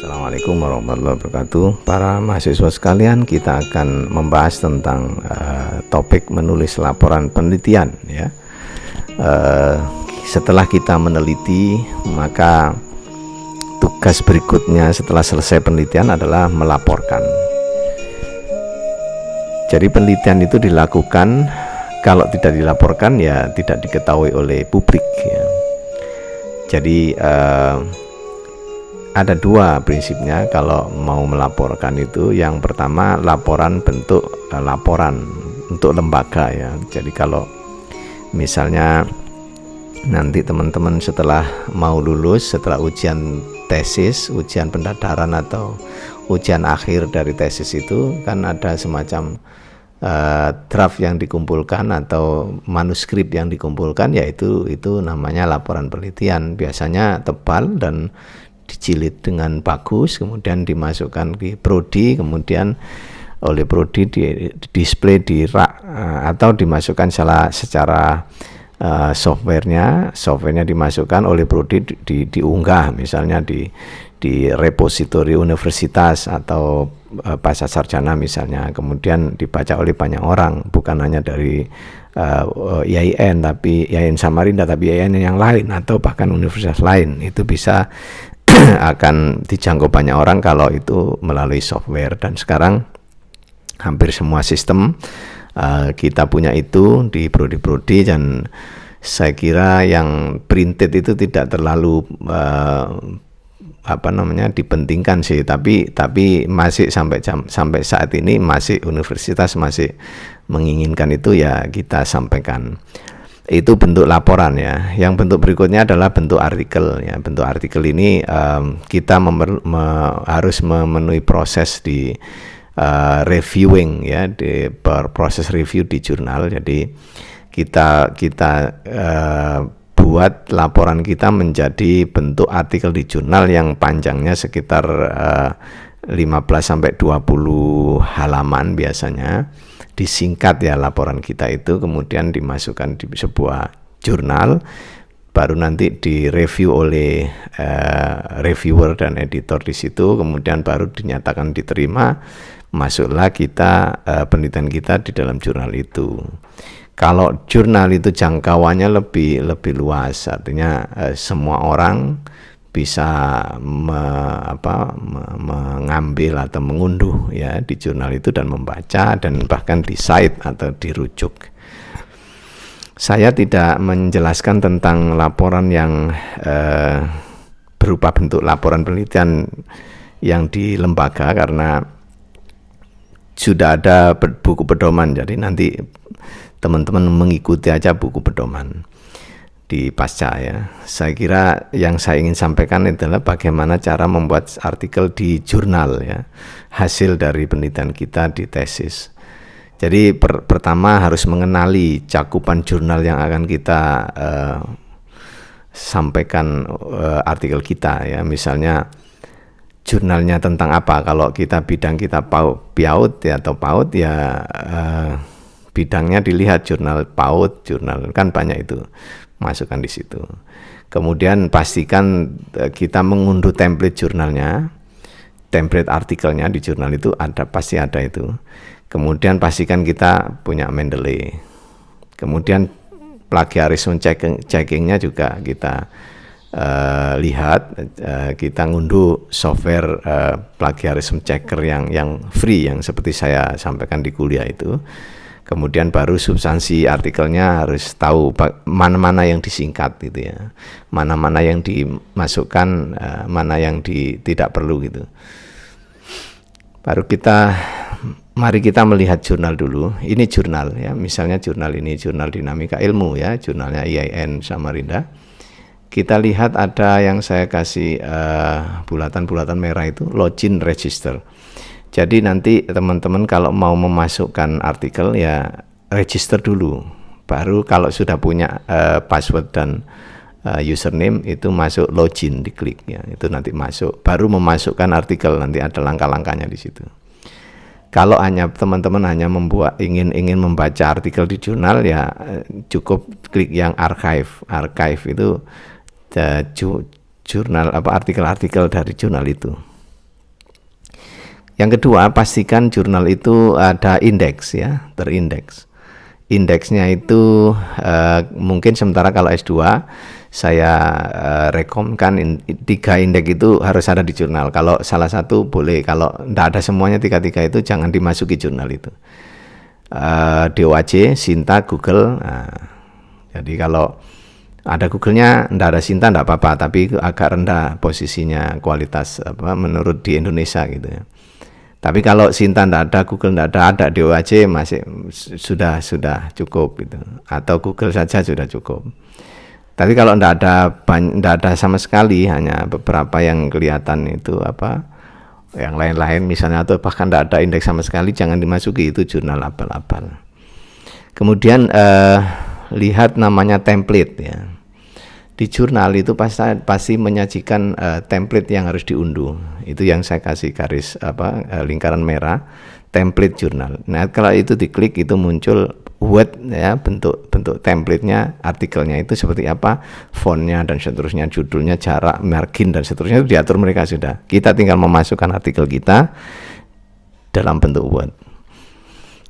Assalamualaikum warahmatullahi wabarakatuh. Para mahasiswa sekalian, kita akan membahas tentang topik menulis laporan penelitian ya. Setelah kita meneliti, maka tugas berikutnya setelah selesai penelitian adalah melaporkan. Jadi penelitian itu dilakukan, kalau tidak dilaporkan ya tidak diketahui oleh publik ya. Jadi ada dua prinsipnya kalau mau melaporkan itu. Yang pertama, laporan bentuk laporan untuk lembaga ya. Jadi kalau misalnya nanti teman-teman setelah mau lulus, setelah ujian tesis, ujian pendadaran atau ujian akhir dari tesis itu kan ada semacam draft yang dikumpulkan atau manuskrip yang dikumpulkan, yaitu itu namanya laporan penelitian. Biasanya tebal dan dijilid dengan bagus, kemudian dimasukkan di prodi, kemudian oleh prodi di display di rak atau dimasukkan secara softwarenya dimasukkan oleh prodi, diunggah misalnya di repositori universitas atau pasca sarjana misalnya, kemudian dibaca oleh banyak orang, bukan hanya dari IAIN tapi IAIN Samarinda, tapi IAIN yang lain atau bahkan universitas lain. Itu bisa akan dijangkau banyak orang kalau itu melalui software. Dan sekarang hampir semua sistem kita punya itu di prodi-prodi, dan saya kira yang printed itu tidak terlalu dipentingkan sih, tapi masih sampai saat ini masih universitas masih menginginkan itu, ya kita sampaikan. Itu bentuk laporan ya. Yang bentuk berikutnya adalah bentuk artikel ya. Bentuk artikel ini kita harus memenuhi proses di reviewing ya, di proses review di jurnal. Jadi kita buat laporan kita menjadi bentuk artikel di jurnal yang panjangnya sekitar 15 sampai 20 halaman biasanya. Disingkat ya laporan kita itu, kemudian dimasukkan di sebuah jurnal, baru nanti direview oleh reviewer dan editor di situ, kemudian baru dinyatakan diterima, masuklah kita penelitian kita di dalam jurnal itu. Kalau jurnal itu jangkauannya lebih luas, artinya semua orang bisa mengambil atau mengunduh ya di jurnal itu dan membaca, dan bahkan di cite atau dirujuk. Saya tidak menjelaskan tentang laporan yang berupa bentuk laporan penelitian yang di lembaga karena sudah ada buku pedoman, jadi nanti teman-teman mengikuti aja buku pedoman di pasca ya. Saya kira yang saya ingin sampaikan adalah bagaimana cara membuat artikel di jurnal ya, hasil dari penelitian kita di tesis. Jadi pertama harus mengenali cakupan jurnal yang akan kita sampaikan artikel kita ya. Misalnya jurnalnya tentang apa. Kalau kita bidang kita PAUD ya, atau PAUD ya, bidangnya dilihat jurnal PAUD, jurnal kan banyak itu, masukkan di situ. Kemudian pastikan kita mengunduh template jurnalnya, template artikelnya di jurnal itu pasti ada itu. Kemudian pastikan kita punya Mendeley. Kemudian plagiarisme checkingnya juga kita lihat, kita ngunduh software plagiarisme checker yang free, yang seperti saya sampaikan di kuliah itu. Kemudian baru substansi artikelnya harus tahu mana-mana yang disingkat gitu ya, mana-mana yang dimasukkan, mana yang tidak perlu gitu. Baru mari kita melihat jurnal dulu. Ini jurnal ya, misalnya jurnal ini jurnal Dinamika Ilmu ya, jurnalnya IAIN Samarinda. Kita lihat ada yang saya kasih bulatan-bulatan merah itu, login register. Jadi nanti teman-teman kalau mau memasukkan artikel ya register dulu, baru kalau sudah punya password dan username itu masuk login, diklik ya, itu nanti masuk, baru memasukkan artikel, nanti ada langkah-langkahnya di situ. Kalau hanya teman-teman hanya ingin membaca artikel di jurnal ya cukup klik yang archive itu jurnal artikel-artikel dari jurnal itu. Yang kedua, pastikan jurnal itu ada indeks ya, terindeks. Indeksnya itu mungkin sementara kalau S2 saya rekomkan 3 indeks itu harus ada di jurnal. Kalau salah satu boleh, kalau tidak ada semuanya 3 itu jangan dimasuki jurnal itu. DOAJ, Sinta, Google. Nah, jadi kalau ada Google-nya, tidak ada Sinta tidak apa-apa, tapi agak rendah posisinya kualitas menurut di Indonesia gitu ya. Tapi kalau Sinta tidak ada, Google tidak ada DOAJ masih sudah cukup gitu. Atau Google saja sudah cukup. Tapi kalau tidak ada sama sekali, hanya beberapa yang kelihatan itu yang lain-lain misalnya, atau bahkan tidak ada indeks sama sekali, jangan dimasuki, itu jurnal abal-abal. Kemudian lihat namanya template ya. Di jurnal itu pasti menyajikan template yang harus diunduh. Itu yang saya kasih garis lingkaran merah, template jurnal. Nah, kalau itu diklik itu muncul Word ya, bentuk templatenya, artikelnya itu seperti apa, fontnya dan seterusnya, judulnya, jarak, margin dan seterusnya itu diatur mereka sudah. Kita tinggal memasukkan artikel kita dalam bentuk Word.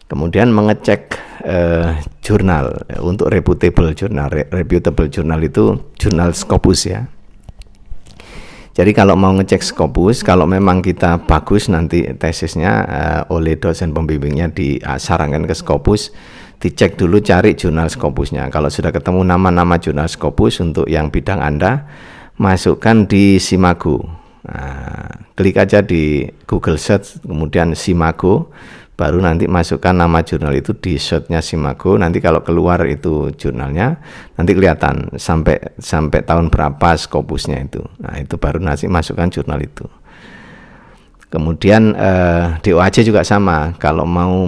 Kemudian mengecek jurnal untuk reputable jurnal itu jurnal Scopus ya. Jadi kalau mau ngecek Scopus, kalau memang kita bagus nanti tesisnya oleh dosen pembimbingnya disarankan ke Scopus, dicek dulu, cari jurnal Scopusnya. Kalau sudah ketemu nama-nama jurnal Scopus untuk yang bidang Anda, masukkan di Simago. Nah, klik aja di Google Search, kemudian Simago, baru nanti masukkan nama jurnal itu di search-nya Simago. Nanti kalau keluar itu jurnalnya, nanti kelihatan sampai tahun berapa Scopusnya itu. Nah, itu baru nanti masukkan jurnal itu. Kemudian DOAJ juga sama. Kalau mau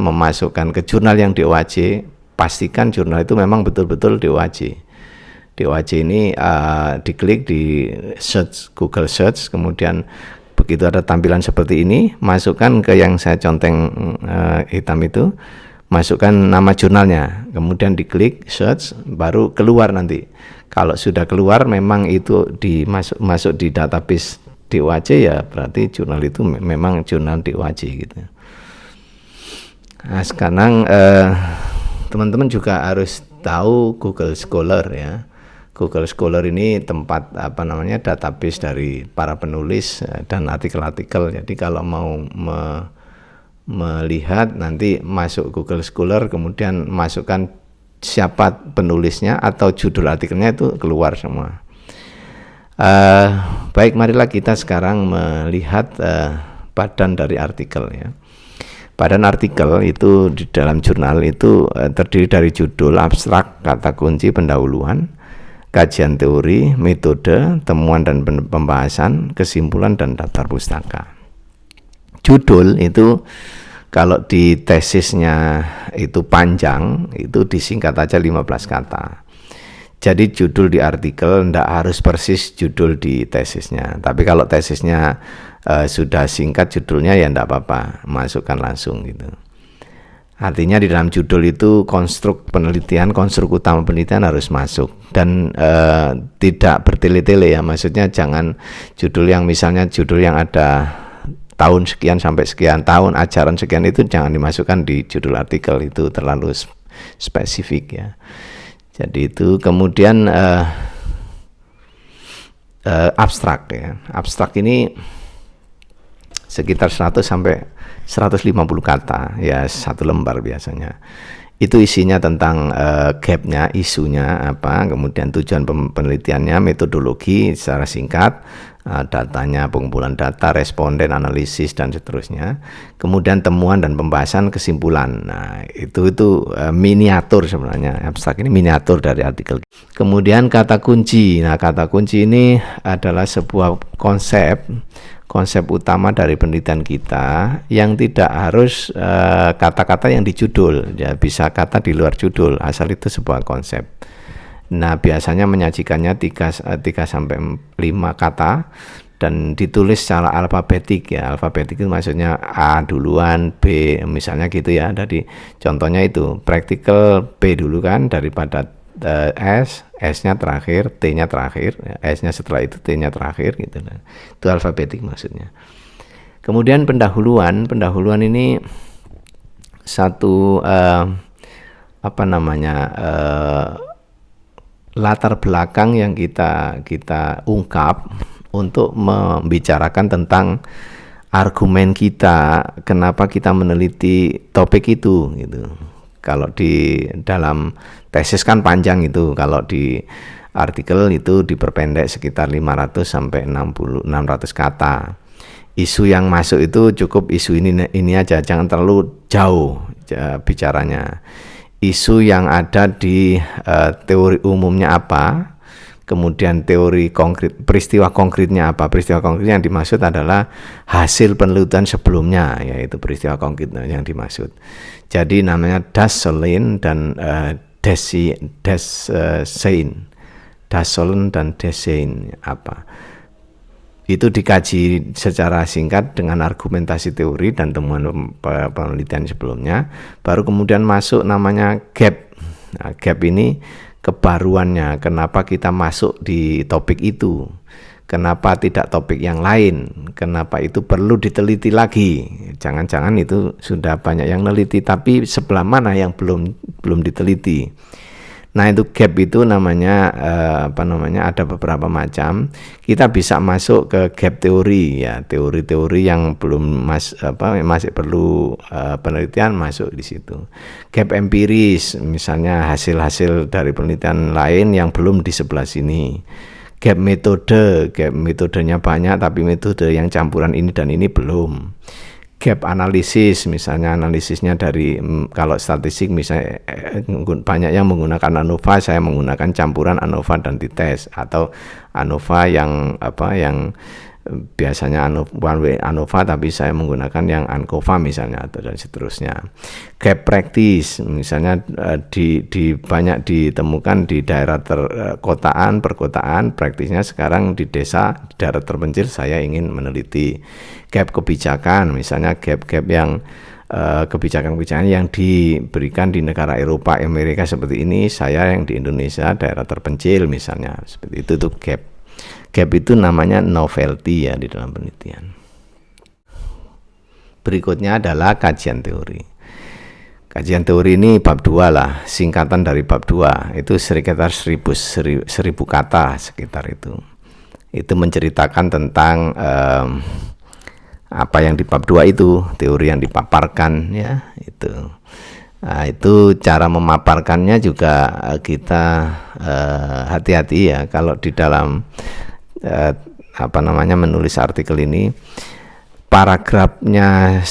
memasukkan ke jurnal yang DOAJ, pastikan jurnal itu memang betul-betul DOAJ. DOAJ ini diklik di search, Google Search, kemudian begitu ada tampilan seperti ini, masukkan ke yang saya conteng hitam itu, masukkan nama jurnalnya, kemudian diklik search, baru keluar nanti. Kalau sudah keluar memang itu masuk di database DOAJ, ya berarti jurnal itu memang jurnal DOAJ gitu. Nah, sekarang teman-teman juga harus tahu Google Scholar ya. Google Scholar ini tempat database dari para penulis dan artikel-artikel. Jadi kalau mau melihat, nanti masuk Google Scholar, kemudian masukkan siapa penulisnya atau judul artikelnya, itu keluar semua. Baik, marilah kita sekarang melihat badan dari artikel ya. Badan artikel itu di dalam jurnal itu terdiri dari judul, abstrak, kata kunci, pendahuluan, kajian teori, metode, temuan dan pembahasan, kesimpulan, dan daftar pustaka. Judul itu kalau di tesisnya itu panjang, itu disingkat aja 15 kata. Jadi judul di artikel tidak harus persis judul di tesisnya. Tapi kalau tesisnya sudah singkat judulnya, ya tidak apa-apa, masukkan langsung gitu. Artinya di dalam judul itu konstruk penelitian, konstruk utama penelitian harus masuk, dan tidak bertele-tele ya. Maksudnya jangan judul yang misalnya judul yang ada tahun sekian sampai sekian, tahun ajaran sekian, itu jangan dimasukkan di judul artikel, itu terlalu spesifik ya. Jadi itu. Kemudian abstrak ya. Abstrak ini sekitar 100 sampai 150 kata ya, satu lembar biasanya. Itu isinya tentang gap-nya, isunya apa, kemudian tujuan penelitiannya, metodologi secara singkat, datanya, pengumpulan data, responden, analisis, dan seterusnya. Kemudian temuan dan pembahasan, kesimpulan. Nah, itu miniatur sebenarnya. Abstrak ini miniatur dari artikel. Kemudian kata kunci. Nah, kata kunci ini adalah sebuah konsep utama dari penelitian kita, yang tidak harus kata-kata yang di judul ya, bisa kata di luar judul, asal itu sebuah konsep. Nah, biasanya menyajikannya 3 sampai 5 kata dan ditulis secara alfabetik ya. Alfabetik itu maksudnya A duluan, B misalnya gitu ya. Jadi contohnya itu practical B dulu kan, daripada S-nya terakhir, T-nya terakhir, S-nya setelah itu, T-nya terakhir gitu. Itu alfabetik maksudnya. Kemudian pendahuluan ini satu latar belakang yang kita ungkap untuk membicarakan tentang argumen kita, kenapa kita meneliti topik itu gitu. Kalau di dalam tesis kan panjang itu, kalau di artikel itu diperpendek sekitar 500 sampai 600 kata. Isu yang masuk itu cukup isu ini aja, jangan terlalu jauh bicaranya. Isu yang ada di teori umumnya apa, kemudian teori konkret, peristiwa konkretnya apa. Peristiwa konkretnya yang dimaksud adalah hasil penelitian sebelumnya, yaitu peristiwa konkret yang dimaksud. Jadi namanya Dassolin dan Dassolin dan Desain apa. Itu dikaji secara singkat dengan argumentasi teori dan temuan penelitian sebelumnya, baru kemudian masuk namanya gap. Nah, gap ini kebaruannya, kenapa kita masuk di topik itu, kenapa tidak topik yang lain, kenapa itu perlu diteliti lagi. Jangan-jangan itu sudah banyak yang neliti, tapi sebelah mana yang belum diteliti. Nah, itu gap itu namanya ada beberapa macam. Kita bisa masuk ke gap teori ya, teori-teori yang belum masih perlu penelitian masuk di situ. Gap empiris, misalnya hasil-hasil dari penelitian lain yang belum di sebelah sini. Gap metodenya banyak tapi metode yang campuran ini dan ini belum. Gap analisis, misalnya analisisnya dari kalau statistik misalnya banyak yang menggunakan ANOVA, saya menggunakan campuran ANOVA dan t-test, atau ANOVA yang biasanya one way ANOVA tapi saya menggunakan yang ANCOVA misalnya, atau dan seterusnya. Gap practice, misalnya banyak ditemukan di daerah perkotaan, praktisnya sekarang di desa, di daerah terpencil saya ingin meneliti. Gap kebijakan, misalnya gap-gap yang kebijakan-kebijakan yang diberikan di negara Eropa, Amerika seperti ini, saya yang di Indonesia daerah terpencil misalnya, seperti itu tuh gap. Gap itu namanya novelty ya di dalam penelitian. Berikutnya adalah kajian teori. Kajian teori ini bab 2 lah, singkatan dari bab 2, itu sekitar 1000 kata sekitar itu. Itu menceritakan tentang apa yang di bab 2 itu, teori yang dipaparkan ya, itu. Nah, itu cara memaparkannya juga kita hati-hati ya, kalau di dalam menulis artikel ini, paragrafnya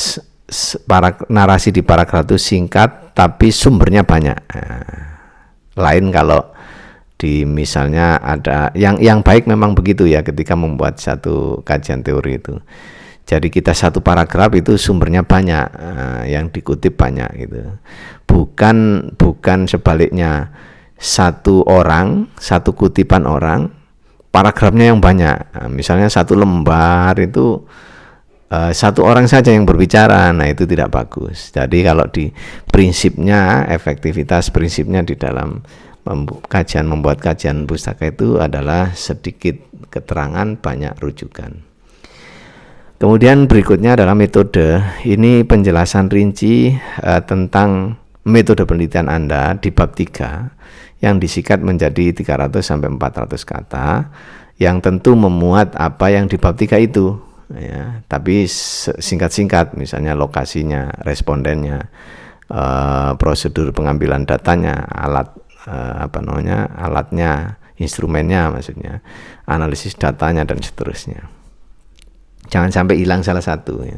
narasi di paragraf itu singkat tapi sumbernya banyak. Lain kalau di misalnya ada yang baik memang begitu ya, ketika membuat satu kajian teori itu. Jadi kita satu paragraf itu sumbernya banyak, yang dikutip banyak gitu. Bukan sebaliknya, satu kutipan orang, paragrafnya yang banyak. Misalnya satu lembar itu satu orang saja yang berbicara, nah itu tidak bagus. Jadi kalau di prinsipnya, efektivitas prinsipnya di dalam membuat kajian pustaka itu adalah sedikit keterangan, banyak rujukan. Kemudian berikutnya adalah metode. Ini penjelasan rinci tentang metode penelitian Anda di bab 3 yang disingkat menjadi 300 sampai 400 kata, yang tentu memuat apa yang di bab 3 itu ya, tapi singkat-singkat, misalnya lokasinya, respondennya, prosedur pengambilan datanya, alatnya, instrumennya maksudnya, analisis datanya dan seterusnya. Jangan sampai hilang salah satu ya.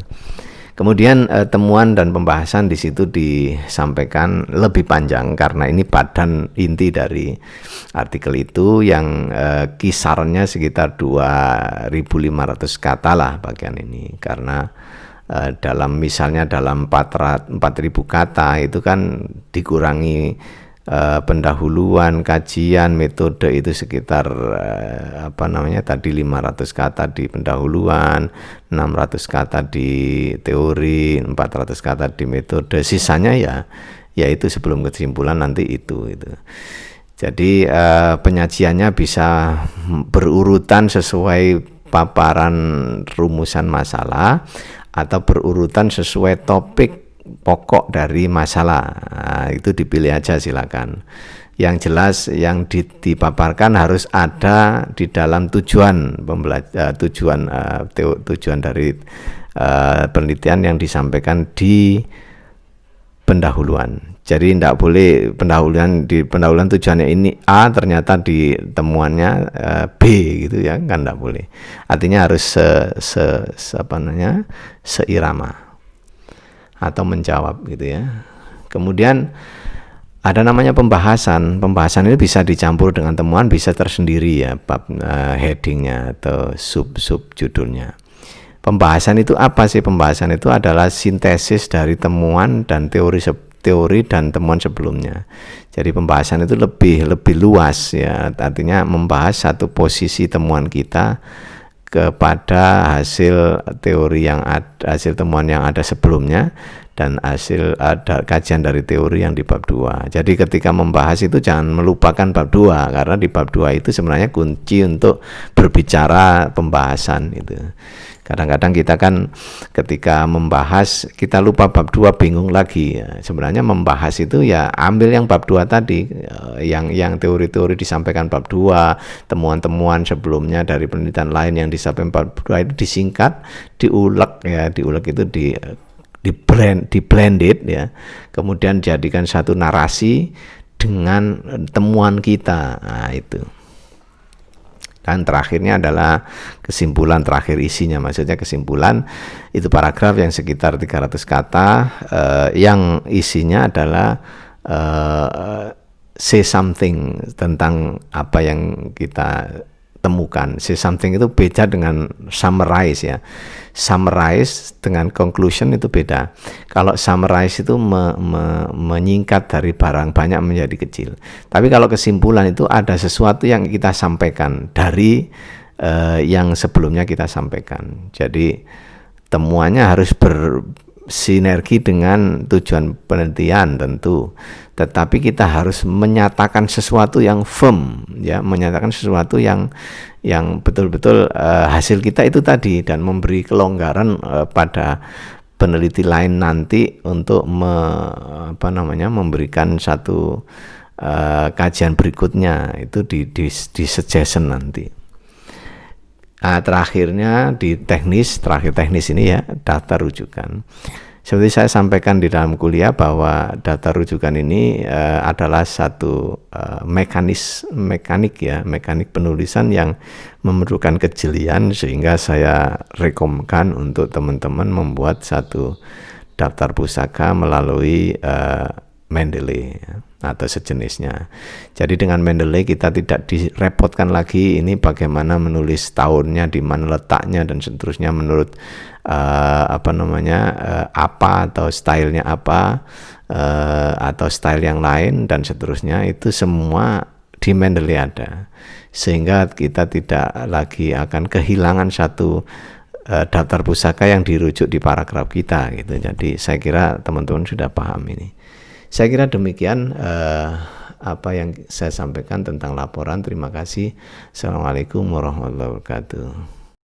Kemudian temuan dan pembahasan di situ disampaikan lebih panjang karena ini padan inti dari artikel itu yang kisarannya sekitar 2.500 kata lah bagian ini, karena dalam 4.000 kata itu kan dikurangi pendahuluan, kajian, metode itu sekitar 500 kata di pendahuluan, 600 kata di teori, 400 kata di metode, sisanya ya itu sebelum kesimpulan nanti itu. Jadi penyajiannya bisa berurutan sesuai paparan rumusan masalah atau berurutan sesuai topik pokok dari masalah. Nah, itu dipilih aja silakan. Yang jelas yang dipaparkan harus ada di dalam tujuan tujuan dari penelitian yang disampaikan di pendahuluan. Jadi tidak boleh pendahuluan tujuannya ini A, ternyata di temuannya B gitu ya, kan tidak boleh. Artinya harus seirama atau menjawab gitu ya. Kemudian ada namanya pembahasan. Pembahasan ini bisa dicampur dengan temuan, bisa tersendiri ya, bab headingnya atau sub judulnya. Pembahasan itu apa sih? Pembahasan itu adalah sintesis dari temuan dan teori dan temuan sebelumnya. Jadi pembahasan itu lebih luas ya, artinya membahas satu posisi temuan kita kepada hasil temuan yang ada sebelumnya dan hasil ada kajian dari teori yang di bab 2. Jadi ketika membahas itu jangan melupakan bab 2, karena di bab 2 itu sebenarnya kunci untuk berbicara pembahasan itu. Kadang-kadang kita kan ketika membahas kita lupa bab 2, bingung lagi ya. Sebenarnya membahas itu ya ambil yang bab 2 tadi, yang teori-teori disampaikan bab 2, temuan-temuan sebelumnya dari penelitian lain yang disampaikan bab 2 itu disingkat, diulek itu di blended ya. Kemudian jadikan satu narasi dengan temuan kita. Nah, itu. Dan terakhirnya adalah kesimpulan terakhir isinya, maksudnya kesimpulan itu paragraf yang sekitar 300 kata yang isinya adalah say something tentang apa yang kita temukan. Say something itu beda dengan summarize ya. Summarize dengan conclusion itu beda. Kalau summarize itu menyingkat dari barang banyak menjadi kecil. Tapi kalau kesimpulan itu ada sesuatu yang kita sampaikan dari yang sebelumnya kita sampaikan. Jadi temuannya harus bersinergi dengan tujuan penelitian tentu. Tetapi kita harus menyatakan sesuatu yang firm ya, menyatakan sesuatu yang betul-betul hasil kita itu tadi, dan memberi kelonggaran pada peneliti lain nanti untuk memberikan satu kajian berikutnya itu di suggestion nanti. Terakhir teknis ini ya, daftar rujukan. Seperti saya sampaikan di dalam kuliah bahwa daftar rujukan ini adalah satu mekanik penulisan yang memerlukan kejelian, sehingga saya rekomendasikan untuk teman-teman membuat satu daftar pusaka melalui Mendeley atau sejenisnya. Jadi dengan Mendeley kita tidak direpotkan lagi ini bagaimana menulis tahunnya, di mana letaknya dan seterusnya menurut apa atau stylenya apa atau style yang lain dan seterusnya, itu semua di Mendeley ada, sehingga kita tidak lagi akan kehilangan satu daftar pusaka yang dirujuk di paragraf kita gitu. Jadi saya kira teman-teman sudah paham ini. Saya kira demikian apa yang saya sampaikan tentang laporan. Terima kasih. Assalamualaikum warahmatullahi wabarakatuh.